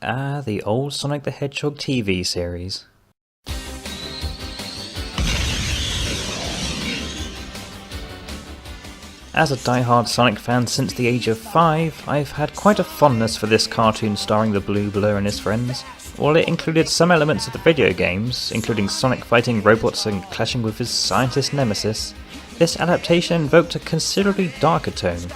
Ah, the old Sonic the Hedgehog TV series. As a die-hard Sonic fan since the age of 5, I've had quite a fondness for this cartoon starring the Blue Blur and his friends. While it included some elements of the video games, including Sonic fighting robots and clashing with his scientist nemesis, this adaptation invoked a considerably darker tone.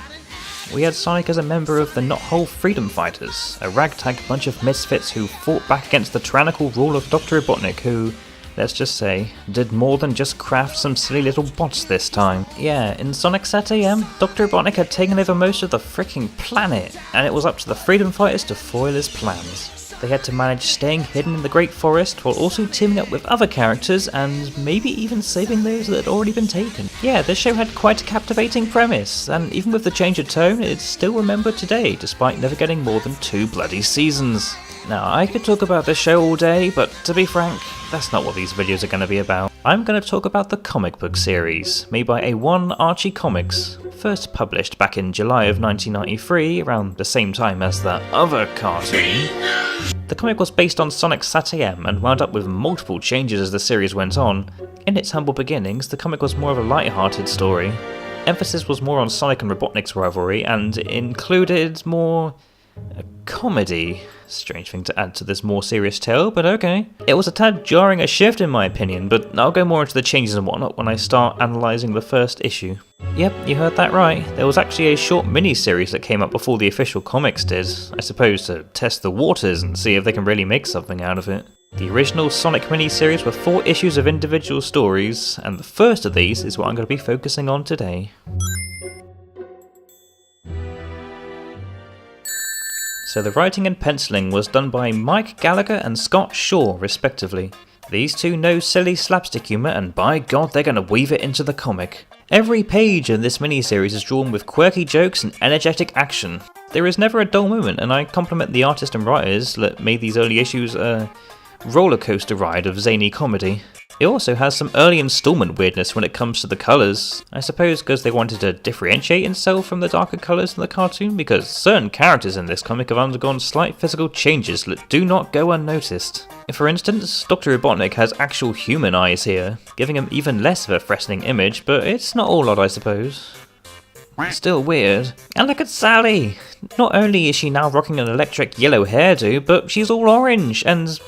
We had Sonic as a member of the Knothole Freedom Fighters, a ragtag bunch of misfits who fought back against the tyrannical rule of Dr. Robotnik who, let's just say, did more than just craft some silly little bots this time. Yeah, in Sonic SatAM, Dr. Robotnik had taken over most of the freaking planet, and it was up to the Freedom Fighters to foil his plans. They had to manage staying hidden in the Great Forest while also teaming up with other characters and maybe even saving those that had already been taken. Yeah, this show had quite a captivating premise, and even with the change of tone, it's still remembered today despite never getting more than 2 bloody seasons. Now, I could talk about this show all day, but to be frank, that's not what these videos are going to be about. I'm going to talk about the comic book series, made by A1 Archie Comics, first published back in July of 1993, around the same time as that other cartoon. The comic was based on Sonic SatAM and wound up with multiple changes as the series went on. In its humble beginnings, the comic was more of a light-hearted story. Emphasis was more on Sonic and Robotnik's rivalry, and included more comedy. Strange thing to add to this more serious tale, but okay. It was a tad jarring a shift in my opinion, but I'll go more into the changes and whatnot when I start analysing the first issue. Yep, you heard that right. There was actually a short mini-series that came up before the official comics did, I suppose to test the waters and see if they can really make something out of it. The original Sonic mini-series were 4 issues of individual stories, and the first of these is what I'm going to be focusing on today. So the writing and penciling was done by Mike Gallagher and Scott Shaw, respectively. These two know silly slapstick humour, and by God they're going to weave it into the comic. Every page in this miniseries is drawn with quirky jokes and energetic action. There is never a dull moment, and I compliment the artist and writers that made these early issues a roller coaster ride of zany comedy. It also has some early installment weirdness when it comes to the colours, I suppose because they wanted to differentiate itself from the darker colours in the cartoon, because certain characters in this comic have undergone slight physical changes that do not go unnoticed. For instance, Dr. Robotnik has actual human eyes here, giving him even less of a threatening image, but it's not all odd I suppose. Still weird. And look at Sally! Not only is she now rocking an electric yellow hairdo, but she's all orange and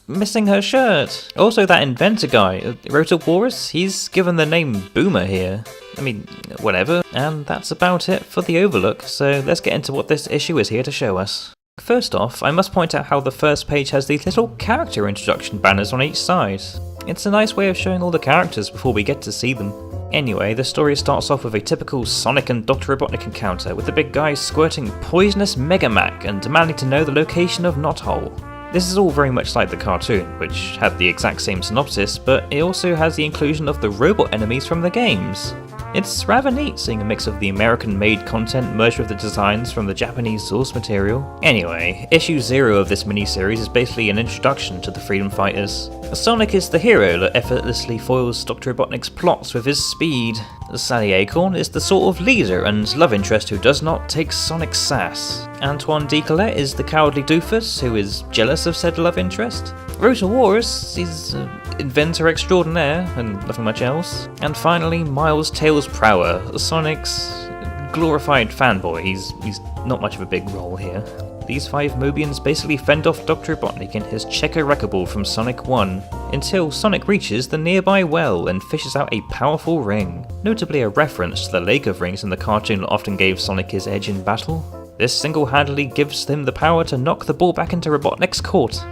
missing her shirt. Also that inventor guy, Rotosaurus, he's given the name Boomer here. I mean, whatever. And that's about it for the overlook, so let's get into what this issue is here to show us. First off, I must point out how the first page has these little character introduction banners on each side. It's a nice way of showing all the characters before we get to see them. Anyway, the story starts off with a typical Sonic and Dr. Robotnik encounter, with the big guy squirting poisonous Mega Mac and demanding to know the location of Knothole. This is all very much like the cartoon, which had the exact same synopsis, but it also has the inclusion of the robot enemies from the games. It's rather neat seeing a mix of the American-made content merged with the designs from the Japanese source material. Anyway, issue 0 of this miniseries is basically an introduction to the Freedom Fighters. Sonic is the hero that effortlessly foils Dr. Robotnik's plots with his speed. Sally Acorn is the sort of leader and love interest who does not take Sonic's sass. Antoine D. Colette is the cowardly doofus who is jealous of said love interest. Rotosaurus is inventor extraordinaire and nothing much else. And finally, Miles Tails Prower, Sonic's glorified fanboy. He's not much of a big role here. These 5 Mobians basically fend off Dr. Robotnik in his checker wrecker ball from Sonic 1, until Sonic reaches the nearby well and fishes out a powerful ring, notably a reference to the Lake of Rings in the cartoon that often gave Sonic his edge in battle. This single-handedly gives him the power to knock the ball back into Robotnik's court.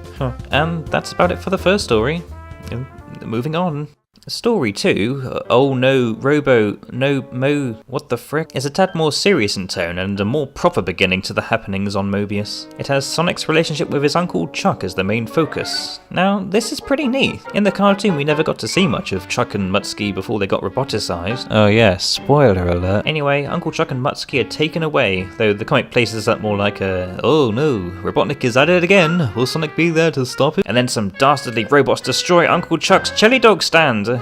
And that's about it for the first story. Moving on. Story 2, Oh No Robo No Mo What the Frick, is a tad more serious in tone and a more proper beginning to the happenings on Mobius. It has Sonic's relationship with his uncle Chuck as the main focus. Now, this is pretty neat. In the cartoon we never got to see much of Chuck and Mutsky before they got roboticized. Oh yeah, spoiler alert. Anyway, Uncle Chuck and Mutsky are taken away, though the comic places that more like a, oh no, Robotnik is at it again, will Sonic be there to stop it? And then some dastardly robots destroy Uncle Chuck's chili dog stand.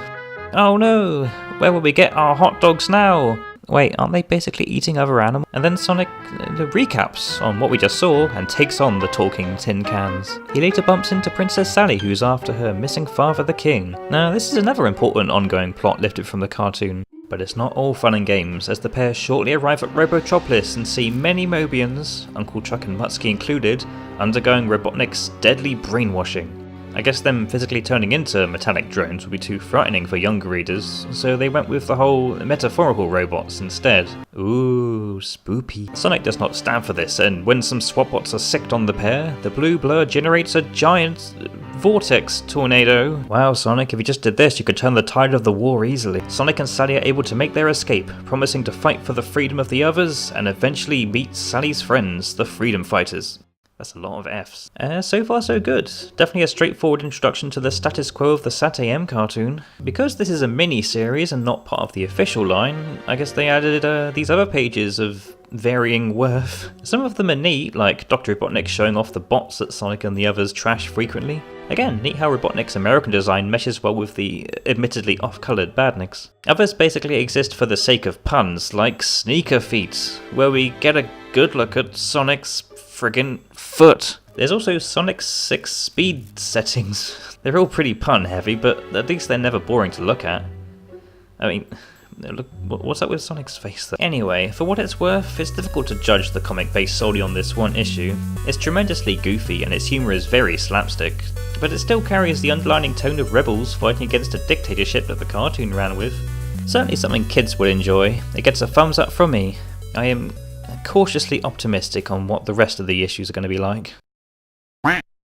Oh no, where will we get our hot dogs now? wait, aren't they basically eating other animals? And then Sonic recaps on what we just saw and takes on the talking tin cans. He later bumps into Princess Sally, who's after her missing father, the king. Now, this is another important ongoing plot lifted from the cartoon. But it's not all fun and games, as the pair shortly arrive at Robotropolis and see many Mobians, Uncle Chuck and Mutsky included, undergoing Robotnik's deadly brainwashing. I guess them physically turning into metallic drones would be too frightening for younger readers, so they went with the whole metaphorical robots instead. Ooh, spoopy. Sonic does not stand for this, and when some swapbots are sicked on the pair, the blue blur generates a giant vortex tornado. Wow, Sonic, if you just did this, you could turn the tide of the war easily. Sonic and Sally are able to make their escape, promising to fight for the freedom of the others, and eventually meet Sally's friends, the Freedom Fighters. That's a lot of Fs. So far so good. Definitely a straightforward introduction to the status quo of the SatAM cartoon. Because this is a mini-series and not part of the official line, I guess they added these other pages of varying worth. Some of them are neat, like Dr. Robotnik showing off the bots that Sonic and the others trash frequently. Again, neat how Robotnik's American design meshes well with the admittedly off-coloured badniks. Others basically exist for the sake of puns, like Sneaker Feet, where we get a good look at Sonic's friggin' foot. There's also Sonic's 6 speed settings. They're all pretty pun heavy, but at least they're never boring to look at. I mean, look, what's up with Sonic's face though? Anyway, for what it's worth, it's difficult to judge the comic based solely on this one issue. It's tremendously goofy and its humour is very slapstick, but it still carries the underlining tone of rebels fighting against a dictatorship that the cartoon ran with. Certainly something kids would enjoy. It gets a thumbs up from me. I am cautiously optimistic on what the rest of the issues are going to be like.